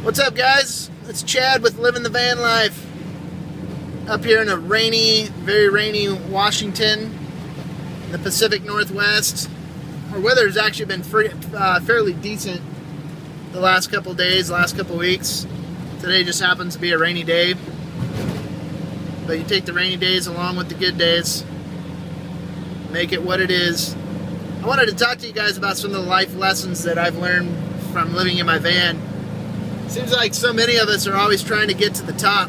What's up, guys? It's Chad with Living the Van Life. Up here in a rainy, very rainy Washington, the Pacific Northwest. Our weather has actually been fairly decent the last couple days, last couple weeks. Today just happens to be a rainy day. But you take the rainy days along with the good days, make it what it is. I wanted to talk to you guys about some of the life lessons that I've learned from living in my van. Seems like so many of us are always trying to get to the top.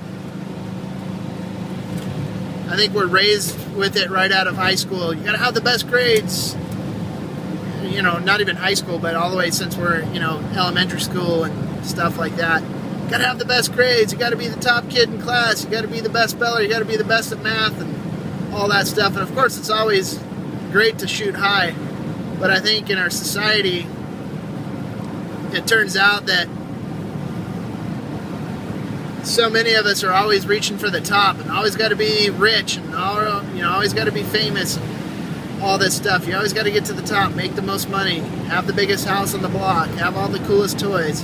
I think we're raised with it right out of high school. You gotta have the best grades. You know, not even high school, but all the way since we're, elementary school and stuff like that. You gotta have the best grades. You gotta be the top kid in class. You gotta be the best speller. You gotta be the best at math and all that stuff. And of course, it's always great to shoot high. But I think in our society, it turns out that so many of us are always reaching for the top and always got to be rich and always got to be famous and all this stuff. You always got to get to the top, make the most money, have the biggest house on the block, have all the coolest toys.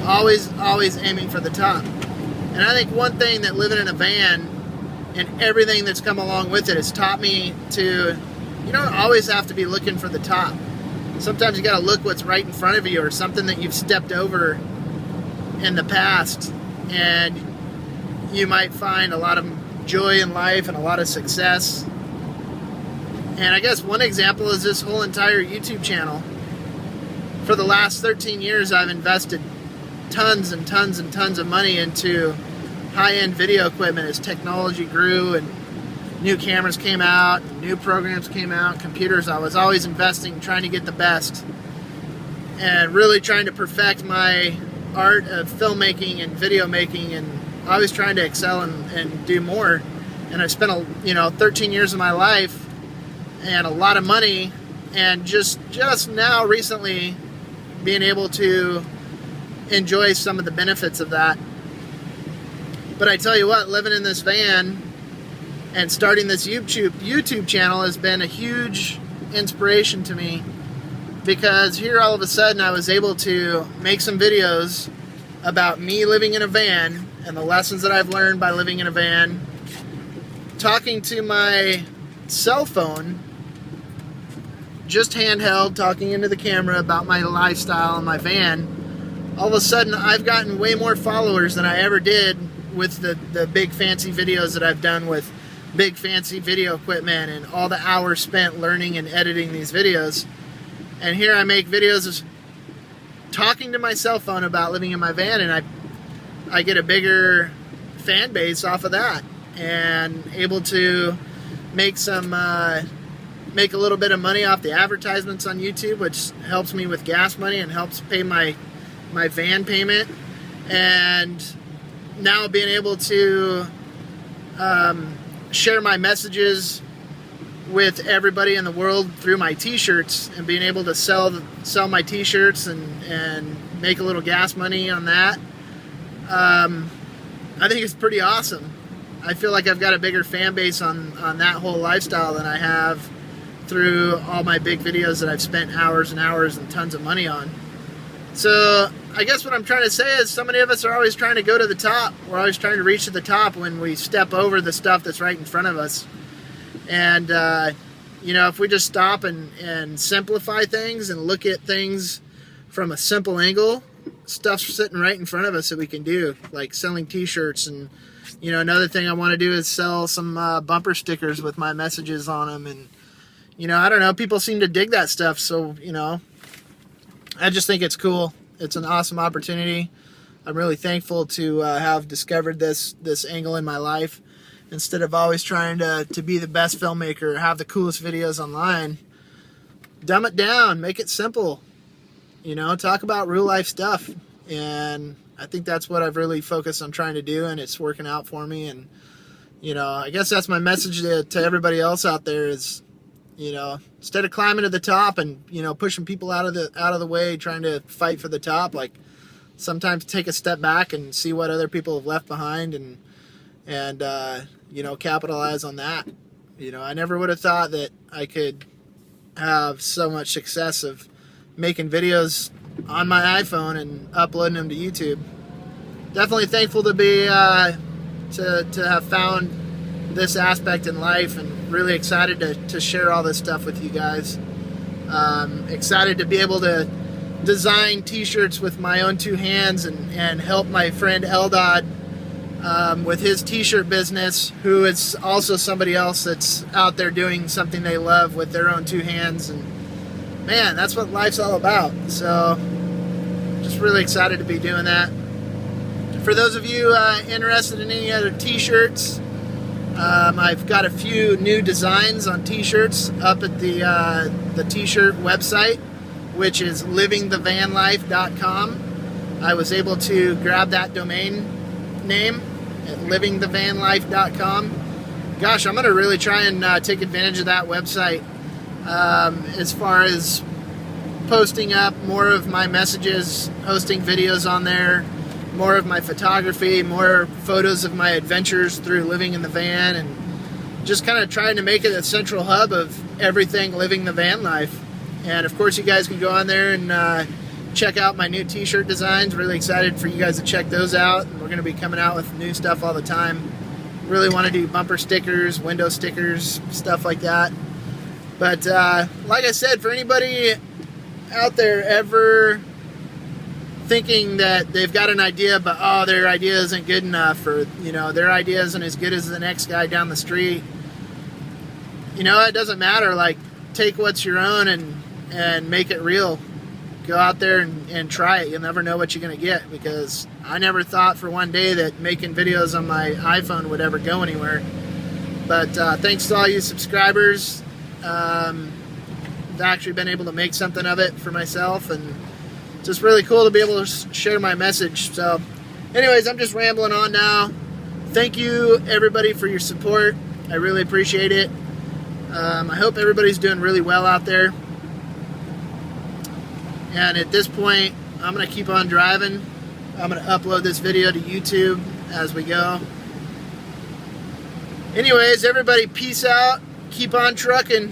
Always aiming for the top. And I think one thing that living in a van and everything that's come along with it has taught me to, you don't always have to be looking for the top. Sometimes you got to look what's right in front of you or something that you've stepped over in the past. And you might find a lot of joy in life and a lot of success. And I guess one example is this whole entire YouTube channel. For the last 13 years, I've invested tons and tons and tons of money into high-end video equipment as technology grew and new cameras came out, new programs came out, computers. I was always investing, trying to get the best, and really trying to perfect my art of filmmaking and video making, and always trying to excel and do more. And I've spent 13 years of my life and a lot of money, and just now recently being able to enjoy some of the benefits of that. But I tell you what, living in this van and starting this YouTube channel has been a huge inspiration to me, because here all of a sudden I was able to make some videos about me living in a van and the lessons that I've learned by living in a van, talking to my cell phone, just handheld, talking into the camera about my lifestyle in my van. All of a sudden I've gotten way more followers than I ever did with the big fancy videos that I've done with big fancy video equipment and all the hours spent learning and editing these videos. And here I make videos of talking to my cell phone about living in my van, and I get a bigger fan base off of that, and able to make make a little bit of money off the advertisements on YouTube, which helps me with gas money and helps pay my van payment. And now being able to share my messages with everybody in the world through my t-shirts, and being able to sell my t-shirts and make a little gas money on that. I think it's pretty awesome. I feel like I've got a bigger fan base on that whole lifestyle than I have through all my big videos that I've spent hours and hours and tons of money on. So I guess what I'm trying to say is so many of us are always trying to go to the top. We're always trying to reach to the top when we step over the stuff that's right in front of us. And, if we just stop and simplify things and look at things from a simple angle, stuff's sitting right in front of us that we can do, like selling t-shirts. And, another thing I want to do is sell some bumper stickers with my messages on them. And, I don't know, people seem to dig that stuff. So, I just think it's cool. It's an awesome opportunity. I'm really thankful to have discovered this angle in my life. Instead of always trying to be the best filmmaker, have the coolest videos online, dumb it down, make it simple. Talk about real life stuff. And I think that's what I've really focused on trying to do, and it's working out for me. And, I guess that's my message to everybody else out there is, instead of climbing to the top and, pushing people out of the way, trying to fight for the top, like sometimes take a step back and see what other people have left behind and capitalize on that. I never would have thought that I could have so much success of making videos on my iPhone and uploading them to YouTube. definitely thankful to be to have found this aspect in life, and really excited to share all this stuff with you guys. Excited to be able to design t-shirts with my own two hands and help my friend Eldad with his t-shirt business, who is also somebody else that's out there doing something they love with their own two hands. And man, that's what life's all about. So just really excited to be doing that. For those of you interested in any other t-shirts, I've got a few new designs on t-shirts up at the t-shirt website, which is livingthevanlife.com. I was able to grab that domain name at livingthevanlife.com. Gosh, I'm going to really try and take advantage of that website as far as posting up more of my messages, hosting videos on there, more of my photography, more photos of my adventures through living in the van, and just kind of trying to make it a central hub of everything living the van life. And of course, you guys can go on there and check out my new t-shirt designs. Really excited for you guys to check those out. We're going to be coming out with new stuff all the time. Really want to do bumper stickers, window stickers, stuff like that. But like I said, for anybody out there ever thinking that they've got an idea, but oh, their idea isn't good enough, or their idea isn't as good as the next guy down the street, it doesn't matter. Like, take what's your own and make it real. Go out there and try it. You'll never know what you're going to get, because I never thought for one day that making videos on my iPhone would ever go anywhere. But thanks to all you subscribers, I've actually been able to make something of it for myself, and it's just really cool to be able to share my message. So anyways, I'm just rambling on now. Thank you everybody for your support. I really appreciate it. I hope everybody's doing really well out there. And at this point, I'm going to keep on driving. I'm going to upload this video to YouTube as we go. Anyways, everybody, peace out. Keep on trucking.